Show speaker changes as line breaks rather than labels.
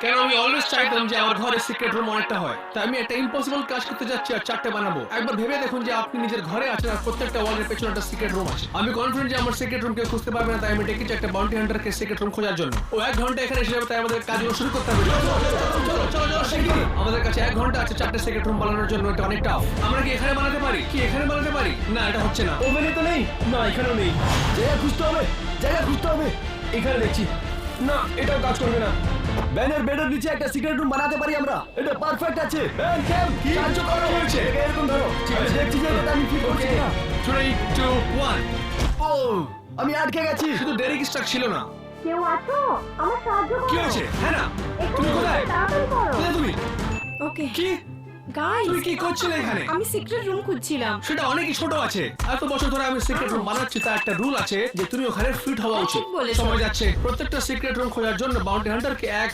কেন আমি অলওয়েজ চাইতাম যে আমার ঘরে সিক্রেট রুম অনেকটা হয়, তাই আমি একটা ইম্পসিবল কাজ করতে যাচ্ছি আর 4টে বানাবো। একবার ভেবে দেখুন যে আপনি নিজের ঘরে আছেন আর প্রত্যেকটা ওয়ালের পেছনে একটা সিক্রেট রুম আছে। আমি কনফিডেন্ট যে আমার সিক্রেট রুম কেউ খুঁজতে পারবে না, তাই আমি ডেকেছি একটা বাউন্টি হান্টারকে সিক্রেট রুম খোঁজার জন্য। ও 1 ঘন্টা এখানে এসে যাবে, তাই আমাদের কাজগুলো শুরু করতে হবে। চলো চলো চলো চলো শিগগিরই। আমাদের কাছে 1 ঘন্টা আছে 4টে সিক্রেট রুম বানানোর জন্য। এটা অনেক টাফ। আমরা কি এখানে বানাতে পারি? এখানে বানাতে পারি না, এটা হচ্ছে না।
ওভেনে তো নেই। না, এখানেও নেই। জায়গা খুঁজতে হবে, জায়গা খুঁজতে হবে। এখানে দেখছি না, এটাও কাজ করবে না। ব্যানের বেডের নিচে একটা সিক্রেট রুম বানাতে পারি আমরা। এটা পারফেক্ট আছে। ব্যান কেম কি সাহায্য করো হয়েছে এরকম ধরো। ঠিক আছে, দেখছি যে এটা আমি ঠিক করছি না।
3 2 1।
ও, আমি আটকে গেছি।
শুধু ডেরিক স্টার্ক ছিল না।
কেউ আছো? আমার সাহায্য করো।
কি হয়েছে? হ্যাঁ না, তুমি
এখানে
কোথায়?
তাড়াতাড়ি করো।
কোথায় তুমি?
ওকে
কি
গাইস,
তুমি কি করছিলে এখানে?
আমি সিক্রেট রুম খুঁজছিলাম।
সেটা অনেকই ছোট আছে। এত বছর ধরে আমি সিক্রেট রুম বানাচ্ছি, তার একটা রুল আছে যে তুমি ওখানে ফিট হওয়া উচিত।
ঠিক বলেছো।
সময় যাচ্ছে, প্রত্যেকটা সিক্রেট রুম খোঁজার জন্য বাউন্টি হান্টারকে 1000